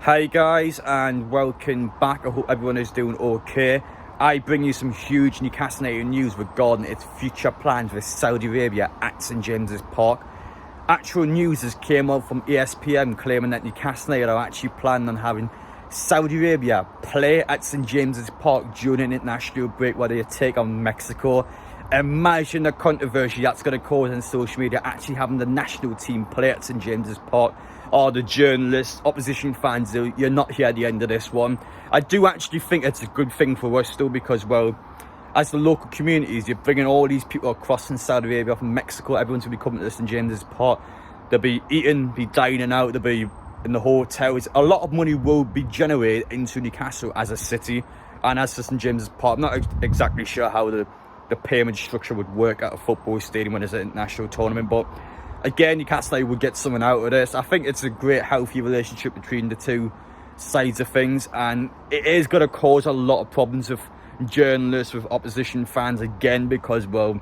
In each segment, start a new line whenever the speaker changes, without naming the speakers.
Hey guys, and welcome back. I hope everyone is doing okay. I bring you some huge Newcastle United news regarding its future plans with Saudi Arabia at St James's Park. Actual news has came out from ESPN claiming that Newcastle United are actually planning on having Saudi Arabia play at St James's Park during an international break where they take on Mexico. Imagine the controversy that's going to cause on social media, actually having the national team play at St James's Park. Or the journalists, opposition fans, you're not here at the end of this one. I do actually think it's a good thing for us though, because, well, as the local communities, you're bringing all these people across in Saudi Arabia from Mexico. Everyone's going to be coming to St James's Park. They'll be eating, be dining out, they'll be in the hotels. A lot of money will be generated into Newcastle as a city and as St James's Park. I'm not exactly sure how the payment structure would work at a football stadium when it's an international tournament, but again, Newcastle would get something out of this. I think it's a great, healthy relationship between the two sides of things, and it is going to cause a lot of problems with journalists, with opposition fans, again, because, well,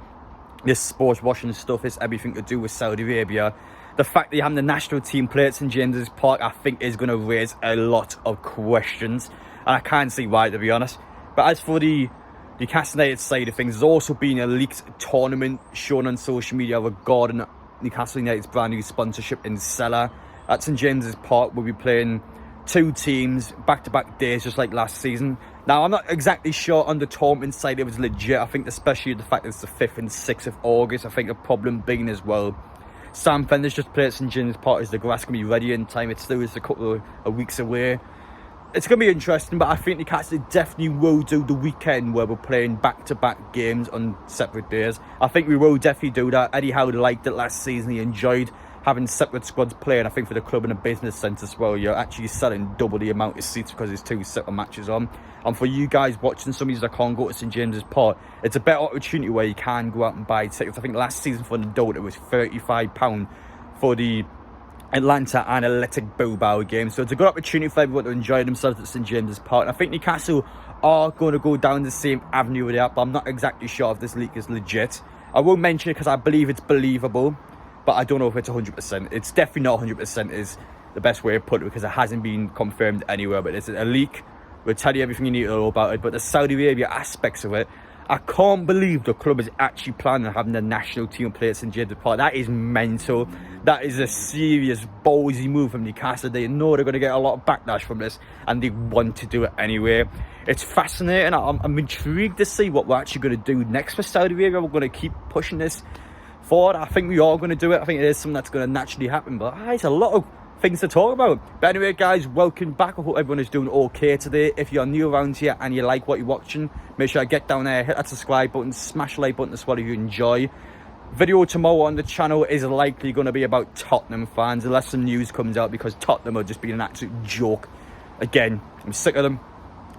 this sports washing stuff is everything to do with Saudi Arabia. The fact that you have the national team play at St James's Park, I think, is going to raise a lot of questions, and I can't see why, to be honest. But as for the Newcastle United side of things, there's also been a leaked tournament shown on social media regarding Newcastle United's brand new sponsorship in Seller. At St James's Park, we'll be playing two teams back-to-back days, just like last season. Now, I'm not exactly sure on the tournament side it was legit. I think especially the fact that it's the 5th and 6th of August, I think a problem being as well, Sam Fender's just played at St James's Park. Is the grass going to be ready in time? It still is a couple of weeks away. It's going to be interesting, but I think Newcastle definitely will do the weekend where we're playing back-to-back games on separate days. I think we will definitely do that. Eddie Howe liked it last season. He enjoyed having separate squads playing. I think for the club in a business sense as well, you're actually selling double the amount of seats because there's two separate matches on. And for you guys watching, some of you that can't go to St James's Park, it's a better opportunity where you can go out and buy tickets. I think last season for the adult, it was £35 for the Atlanta and Athletic Bilbao game, so it's a good opportunity for everyone to enjoy themselves at St James's Park. And I think Newcastle are going to go down the same avenue with that, but I'm not exactly sure if this leak is legit. I will mention it because I believe it's believable, but I don't know if it's 100%. It's definitely not 100% is the best way to put it, because it hasn't been confirmed anywhere, but it's a leak. We'll tell you everything you need to know about it. But the Saudi Arabia aspects of it, I can't believe the club is actually planning on having the national team play at St James's Park. That is mental. That is a serious, ballsy move from Newcastle. They know they're going to get a lot of backlash from this, and they want to do it anyway. It's fascinating. I'm intrigued to see what we're actually going to do next for Saudi Arabia. We're going to keep pushing this forward. I think we are going to do it. I think it is something that's going to naturally happen, but it's a lot of things to talk about. But anyway, guys, welcome back. I hope everyone is doing okay today. If you're new around here and you like what you're watching, make sure you get down there, hit that subscribe button, smash the like button as well if you enjoy. Video tomorrow on the channel is likely going to be about Tottenham fans, unless some news comes out, because Tottenham are just being an absolute joke. Again, I'm sick of them.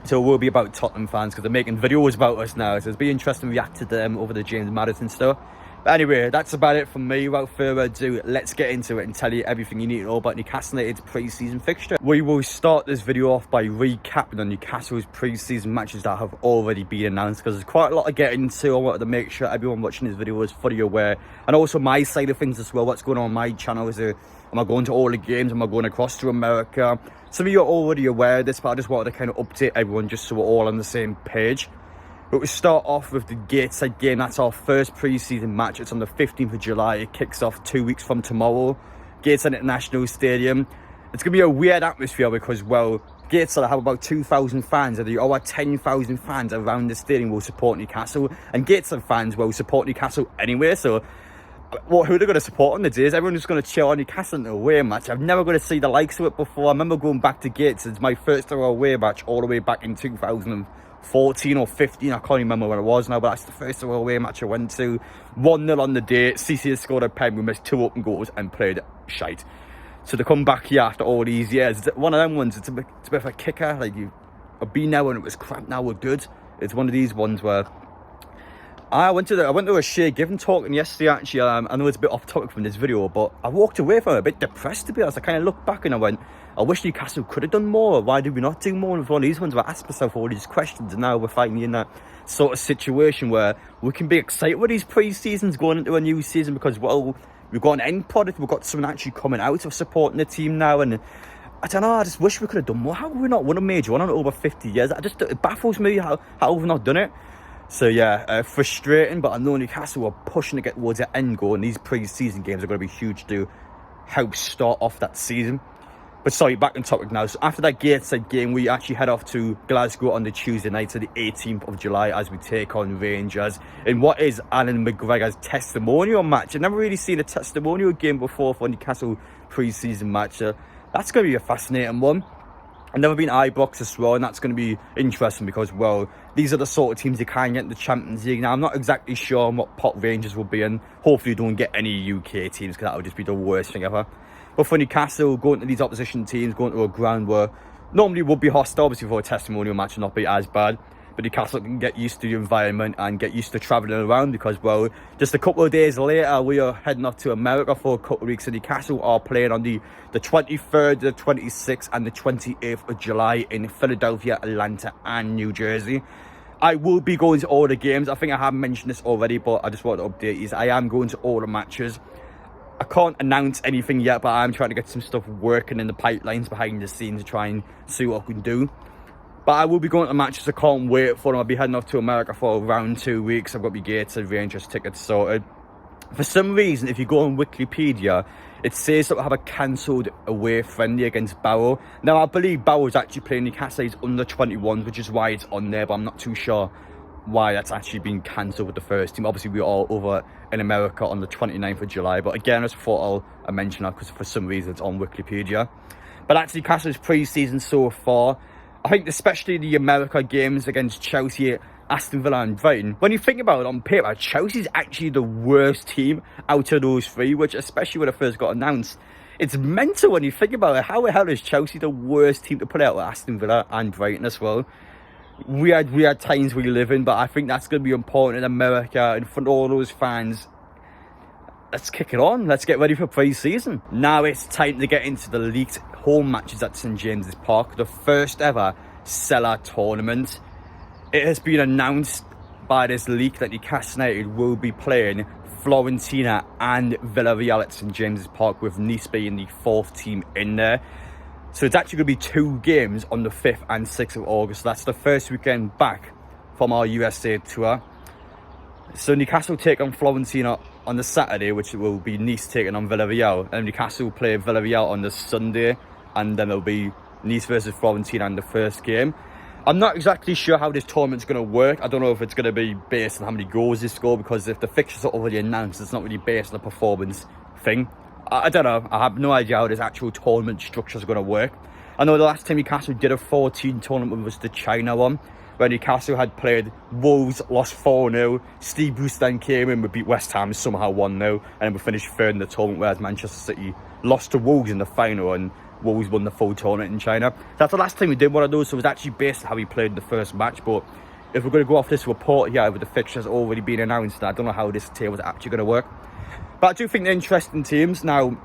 So it will be about Tottenham fans, because they're making videos about us now, so it'll be interesting to react to them over the James Maddison stuff. But anyway, that's about it from me. Without further ado, let's get into it and tell you everything you need to know about Newcastle United's pre-season fixture. We will start this video off by recapping on Newcastle's pre-season matches that have already been announced, because there's quite a lot to get into. I wanted to make sure everyone watching this video is fully aware, and also my side of things as well. What's going on my channel is, am I going to all the games? Am I going across to America? Some of you are already aware of this, but I just wanted to kind of update everyone just so we're all on the same page. But we start off with the Gateshead game. That's our first pre-season match. It's on the 15th of July. It kicks off 2 weeks from tomorrow. Gateshead International Stadium. It's going to be a weird atmosphere because, well, Gateshead have about 2,000 fans. And over 10,000 fans around the stadium will support Newcastle. And Gateshead fans will support Newcastle anyway. So, well, who are they going to support on the days? Everyone's just going to cheer on Newcastle in the away match. I've never going to see the likes of it before. I remember going back to Gateshead. It's my first ever away match all the way back in 2014 or 15, I can't remember when it was now, but that's the first away match I went to. 1-0 on the day. CC has scored a pen. We missed 2 open goals and played shite. So to come back here after all these years, it's one of them ones. It's a bit of a kicker. Like, I've been there when it was crap, now we're good. It's one of these ones where I went to a Shea Given talking yesterday, actually. I know it's a bit off topic from this video, but I walked away from it a bit depressed, to be honest. I kind of looked back and I went, I wish Newcastle could have done more. Why did we not do more with one of these ones? I asked myself all these questions, and now we're finally in that sort of situation where we can be excited with these pre-seasons going into a new season, because, well, we've got an end product. We've got someone actually coming out of supporting the team now, and I don't know, I just wish we could have done more. How have we not won a major one in over 50 years? It baffles me how we've not done it. So yeah, frustrating, but I know Newcastle are pushing to get towards the end goal, and these pre-season games are going to be huge to help start off that season. But sorry, back on topic now. So after that Gateshead game, we actually head off to Glasgow on the Tuesday night, so the 18th of July, as we take on Rangers in what is Alan McGregor's testimonial match. I've never really seen a testimonial game before for Newcastle pre-season match. So that's going to be a fascinating one. I've never been Ibrox as well, and that's going to be interesting because, well, these are the sort of teams you can get in the Champions League. Now, I'm not exactly sure on what pot Rangers will be in. Hopefully, you don't get any UK teams, because that would just be the worst thing ever. But for Newcastle, going to these opposition teams, going to a ground where normally would be hostile, obviously for a testimonial match, will not be as bad. But Newcastle can get used to the environment and get used to travelling around, because, well, just a couple of days later, we are heading off to America for a couple of weeks. And Newcastle are playing on the 23rd, the 26th and the 28th of July in Philadelphia, Atlanta and New Jersey. I will be going to all the games. I think I have mentioned this already, but I just want to update you. I am going to all the matches. I can't announce anything yet, but I'm trying to get some stuff working in the pipelines behind the scenes to try and see what I can do. But I will be going to matches. I can't wait for them. I'll be heading off to America for around 2 weeks. I've got my Gateshead Rangers tickets sorted. For some reason, if you go on Wikipedia, it says that we have a cancelled away friendly against Barrow. Now, I believe Barrow is actually playing Newcastle's under 21s, which is why it's on there, but I'm not too sure why that's actually been cancelled with the first team. Obviously, we're all over in America on the 29th of July. But again, I just thought I mention that because for some reason it's on Wikipedia. But actually, Newcastle's pre-season so far, I think especially the America games against Chelsea, Aston Villa and Brighton, when you think about it on paper, Chelsea's actually the worst team out of those three, which especially when it first got announced, it's mental when you think about it. How the hell is Chelsea the worst team to put out with Aston Villa and Brighton as well? We had times we live in, but I think that's going to be important in America in front of all those fans. Let's kick it on. Let's get ready for pre-season. Now it's time to get into the leaked home matches at St James's Park, the first ever Cellar tournament. It has been announced by this leak that Newcastle United will be playing Fiorentina and Villarreal at St James's Park, with Nice being the fourth team in there. So it's actually going to be 2 games on the 5th and 6th of August. That's the first weekend back from our USA tour. So Newcastle take on Fiorentina on the Saturday, which will be Nice taking on Villarreal. And Newcastle play Villarreal on the Sunday, and then it'll be Nice versus Fiorentina in the first game. I'm not exactly sure how this tournament's going to work. I don't know if it's going to be based on how many goals they score, because if the fixtures are already announced, it's not really based on a performance thing. I don't know. I have no idea how this actual tournament structure is going to work. I know the last time Newcastle did a 14 tournament was the China one, where Newcastle had played Wolves, lost 4-0. Steve Bruce then came in, we beat West Ham somehow 1-0, and then we finished third in the tournament, whereas Manchester City lost to Wolves in the final, and Wolves won the full tournament in China. That's the last time we did one of those, so it was actually based on how we played the first match. But if we're going to go off this report here with the fixtures already being announced, I don't know how this table is actually going to work. But I do think they're interesting teams. Now,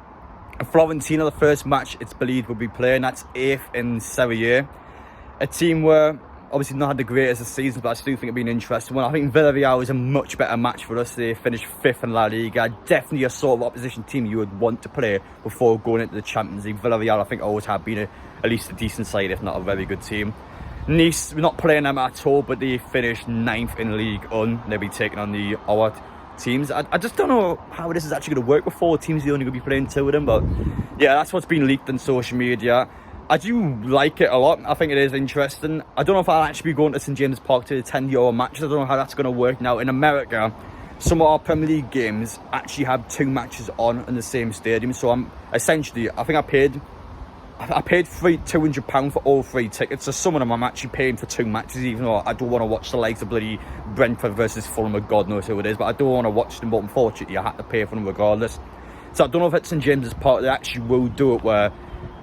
Fiorentina, the first match it's believed will be playing, that's 8th in Serie A. A team where obviously not had the greatest of seasons, but I still think it'll be an interesting one. I think Villarreal is a much better match for us. They finished 5th in La Liga. Definitely a sort of opposition team you would want to play before going into the Champions League. Villarreal, I think, always have been at least a decent side, if not a very good team. Nice, we're not playing them at all, but they finished 9th in League One. They'll be taking on the our teams. I just don't know how this is actually going to work with 4 teams. They're only going to be playing 2 of them, but yeah, that's what's been leaked on social media. I do like it a lot. I think it is interesting. I don't know if I'll actually be going to St James's Park to attend the matches. I don't know how that's going to work. Now, in America, some of our Premier League games actually have 2 matches on in the same stadium. So I'm essentially, I think I paid £200 for all 3 tickets. So some of them I'm actually paying for 2 matches, even though I don't want to watch the likes of bloody Brentford versus Fulham, or God knows who it is. But I don't want to watch them, but unfortunately I had to pay for them regardless. So I don't know if at St James's Park they actually will do it where,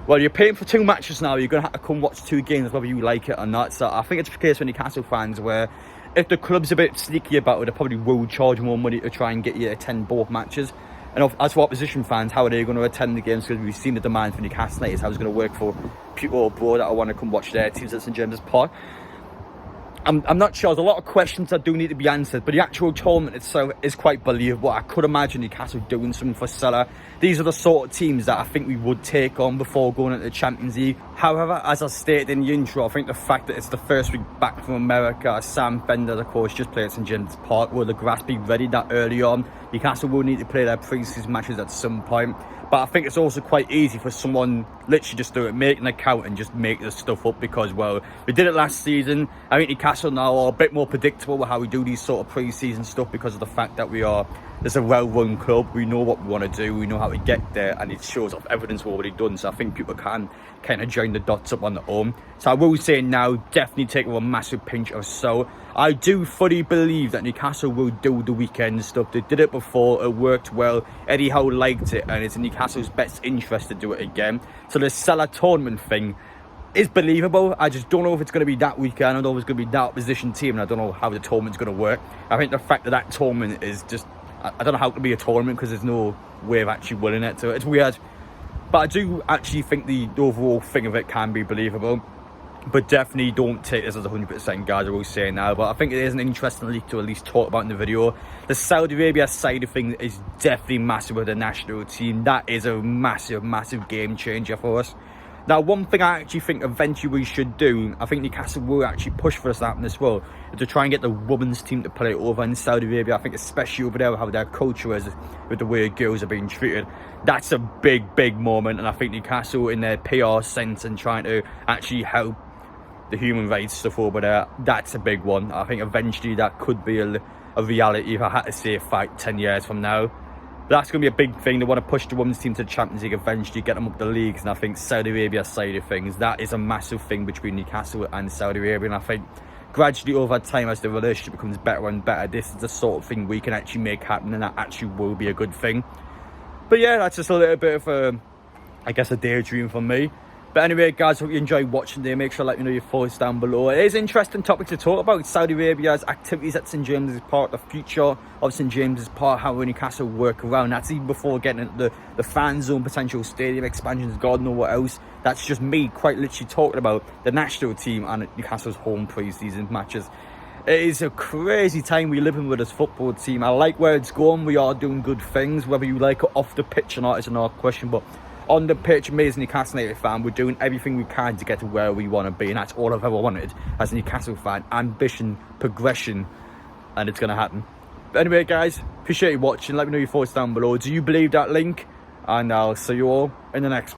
well, you're paying for 2 matches now, you're going to have to come watch 2 games whether you like it or not. So I think it's the case for Newcastle fans where if the club's a bit sneaky about it, they probably will charge more money to try and get you to attend both matches. And as for opposition fans, how are they going to attend the games? Because we've seen the demand for Newcastle United, how it's going to work for people abroad that want to come watch their teams at St James's Park. I'm not sure. There's a lot of questions that do need to be answered, but the actual tournament itself is quite believable. I could imagine Newcastle doing something for Salah. These are the sort of teams that I think we would take on before going into the Champions League. However, as I stated in the intro, I think the fact that it's the first week back from America, Sam Fender, of course, just played at St James's Park. Will the grass be ready that early on? Newcastle will need to play their pre-season matches at some point. But I think it's also quite easy for someone literally just to make an account and just make this stuff up because, well, we did it last season. I think Newcastle now are a bit more predictable with how we do these sort of pre-season stuff because of the fact that there's a well-run club. We know what we want to do. We know how to get there, and it shows off evidence we've already done. So I think people can kind of join the dots up on their own. So I will say now, definitely take with a massive pinch of salt. I do fully believe that Newcastle will do the weekend stuff. They did it before, it worked well. Eddie Howe liked it, and it's in Newcastle's best interest to do it again. So the Salah tournament thing is believable. I just don't know if it's going to be that weekend. I don't know if it's going to be that opposition team, and I don't know how the tournament's going to work. I think the fact that that tournament is just, I don't know how it can be a tournament because there's no way of actually winning it. So it's weird. But I do actually think the overall thing of it can be believable. But definitely don't take this as 100%, guys, I will say now. But I think it is an interesting league to at least talk about in the video. The Saudi Arabia side of things is definitely massive with the national team. That is a massive, massive game changer for us. Now, one thing I actually think eventually we should do, I think Newcastle will actually push for this to happen as well, is to try and get the women's team to play over in Saudi Arabia. I think especially over there, how their culture is with the way girls are being treated. That's a big, big moment. And I think Newcastle, in their PR sense and trying to actually help the human rights stuff over there, that's a big one. I think eventually that could be a reality if I had to say 5-10 years from now. But that's going to be a big thing. They want to push the women's team to the Champions League eventually, get them up the leagues. And I think Saudi Arabia side of things, that is a massive thing between Newcastle and Saudi Arabia. And I think gradually over time, as the relationship becomes better and better, this is the sort of thing we can actually make happen, and that actually will be a good thing. But yeah, that's just a little bit of I guess a daydream for me. But anyway, guys, hope you enjoyed watching there. Make sure to let me know your thoughts down below. It is an interesting topic to talk about. Saudi Arabia's activities at St James's Park, the future of St James's Park, how Newcastle work around. That's even before getting into the fan zone, potential stadium expansions, God knows what else. That's just me quite literally talking about the national team and Newcastle's home pre-season matches. It is a crazy time we live in with this football team. I like where it's going. We are doing good things. Whether you like it off the pitch or not is another question, but on the pitch, me as a Newcastle United fan, we're doing everything we can to get to where we want to be, and that's all I've ever wanted as a Newcastle fan. Ambition, progression, and it's going to happen. But anyway, guys, appreciate you watching. Let me know your thoughts down below. Do you believe that link? And I'll see you all in the next one.